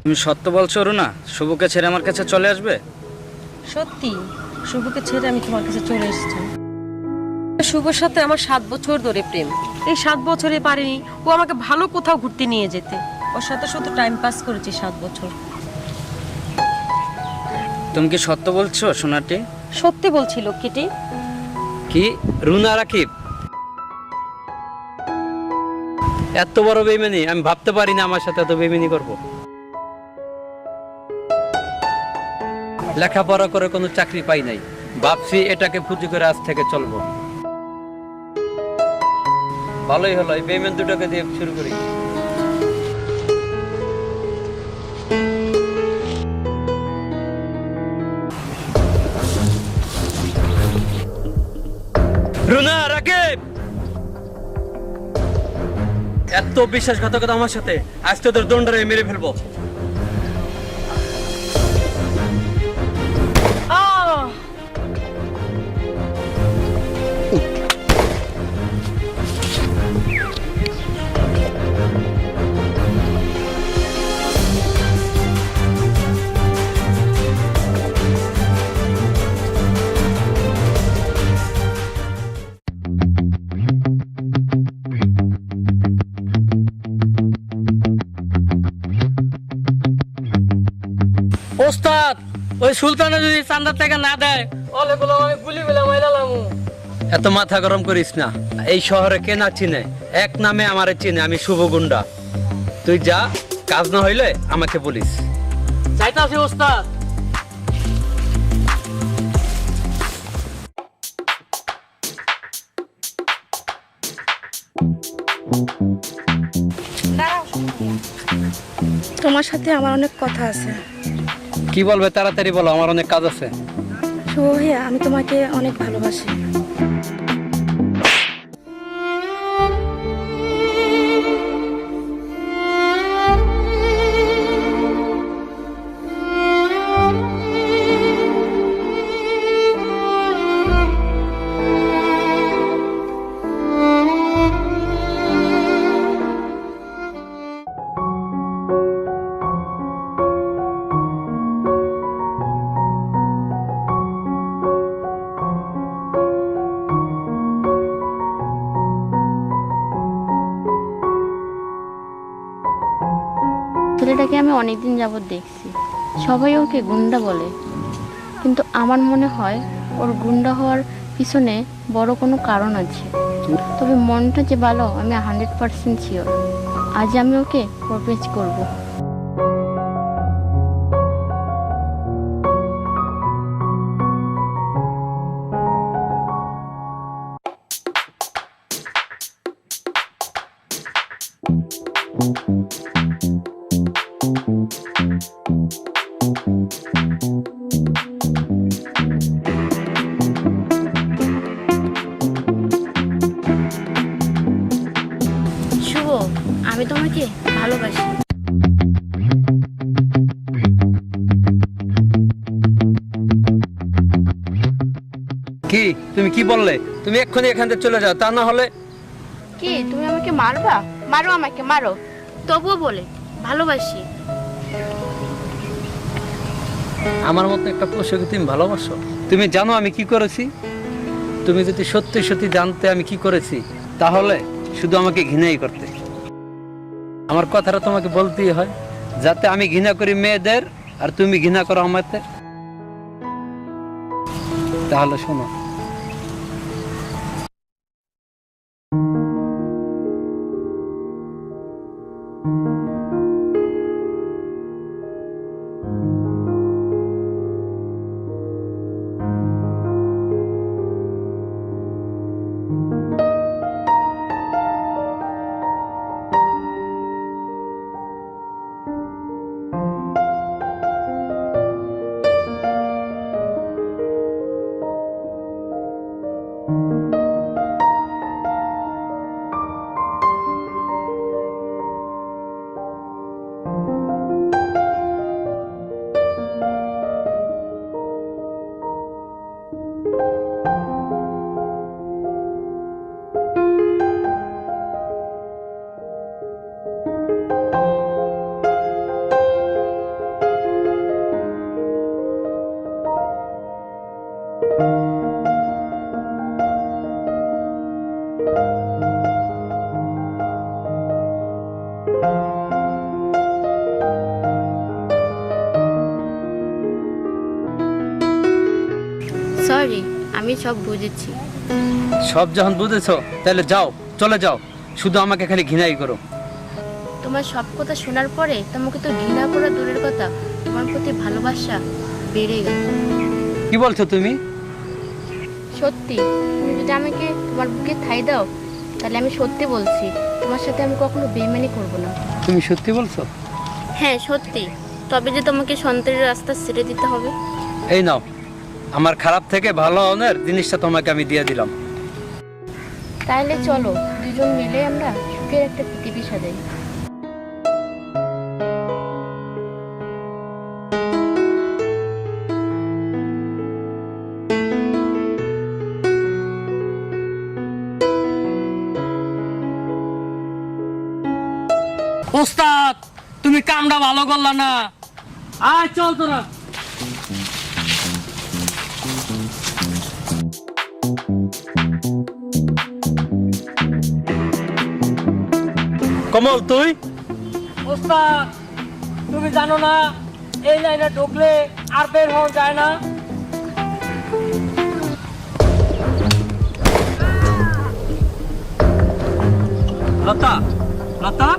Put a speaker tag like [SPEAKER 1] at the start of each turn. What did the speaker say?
[SPEAKER 1] তুমি সত্য বলছো রুনা? শুভকে ছেড়ে আমার কাছে চলে আসবে?
[SPEAKER 2] সত্যি শুভকে ছেড়ে আমি তোমার কাছে চলে এসেছি। শুভর সাথে আমার 7 বছর ধরে প্রেম। এই 7 বছরে পারিনি ও আমাকে ভালো কোথাও ঘুরতে নিয়ে যেতে। ওর সাথে শুধু টাইম পাস করেছি 7 বছর।
[SPEAKER 1] তুমি কি সত্য বলছো সোনাটি?
[SPEAKER 2] সত্যি বলছি লক্ষ্মীটি।
[SPEAKER 3] কি রুনা রাকিব এত বড় বেইমানি? আমি ভাবতে পারি না আমার সাথে এত বেইমানি করবো। লেখাপড়া করে কোনো চাকরি পাই নাই, ভাবছি এটাকে পুঁজি করে আজ থেকে চলবো। ভালোই হলো, এই বেইমান দুটোকে দিয়ে শুরু করি। রুনা রাকিব এত বিশ্বাসঘাতকতা আমার সাথে, আজ তোদের দণ্ডরে মেরে ফেলবো।
[SPEAKER 4] ওস্তাদ, ওই সুলতানা যদি চান্দার টাকা না দেয় ওগুলো আমি গুলি গুলা মাইরালাম।
[SPEAKER 3] এত মাথা গরম করিস না, এই শহরে কে না চিনে? এক নামে আমারে চিনে, আমি শুভ গুন্ডা। তুই যা, কাজ না হইলে আমাকে বলিস।
[SPEAKER 4] যাইতাছি ওস্তাদ।
[SPEAKER 5] তোমার সাথে আমার অনেক কথা আছে।
[SPEAKER 3] কি বলবে তাড়াতাড়ি বলো, আমার অনেক কাজ আছে।
[SPEAKER 5] শুভ ভাইয়া, আমি তোমাকে অনেক ভালোবাসি।
[SPEAKER 6] ছেলেটাকে আমি অনেকদিন যাবৎ দেখছি, সবাই ওকে গুন্ডা বলে, কিন্তু আমার মনে হয় ওর গুন্ডা হওয়ার পিছনে বড় কোনো কারণ আছে। তবে মনটা যে ভালো আমি 100% শিওর, আজ আমি ওকে প্রপোজ করব। শুভ, আমি তোমাকে ভালোবাসি।
[SPEAKER 3] কি তুমি কি বললে? তুমি এক্ষুনি এখান থেকে চলে যাও, তা না হলে।
[SPEAKER 6] কি তুমি আমাকে মারবা? মারো, আমাকে মারো, তবুও বলে ভালোবাসি।
[SPEAKER 3] আমার মতো একটা পশুকে তুমি ভালোবাসো? তুমি জানো আমি কি করেছি? তুমি যদি সত্যি সত্যি জানতে আমি কি করেছি, তাহলে শুধু আমাকে ঘৃণাই করতে। আমার কথাটা তোমাকে বলতেই হয়, যাতে আমি ঘৃণা করি মেয়েদের আর তুমি ঘৃণা করো আমাদের। তাহলে শোনো,
[SPEAKER 6] সরি, আমি সব বুঝেছি।
[SPEAKER 3] সব যখন বুঝেছো তাহলে যাও, চলে যাও, শুধু আমাকে খালি ঘৃণাই করো।
[SPEAKER 6] তোমার সব কথা শোনার পরে তোমাকে তো ঘৃণা করা দূরের কথা, তোমার প্রতি ভালোবাসা বেড়ে গেল।
[SPEAKER 3] কি বলছো তুমি?
[SPEAKER 6] সত্যি, তুমি যদি আমাকে তোমার বুকে ঠাঁই দাও তাহলে আমি সত্যি বলছি, তোমার সাথে আমি কখনো বেইমানি করব না।
[SPEAKER 3] তুমি সত্যি বলছো?
[SPEAKER 6] হ্যাঁ সত্যি। তবে যে তোমাকে সন্তানের রাস্তা ছেড়ে দিতে হবে।
[SPEAKER 3] এই নাও, আমার খারাপ থেকে ভালো হওয়ার জিনিসটা তোমাকে আমি দিয়ে দিলাম।
[SPEAKER 6] তাইলে চলো দুজন মিলে আমরা সুখের একটা পৃথিবী সাজাই।
[SPEAKER 4] ওস্তাদ, তুমি কামটা ভালো করলা না। আয় চল তোরা।
[SPEAKER 3] কমল, তুই?
[SPEAKER 4] ওস্তাদ, তুমি জানো না এই লাইনে ঢুকলে আর বের হওয়া যায় না।
[SPEAKER 3] লতা, লতা,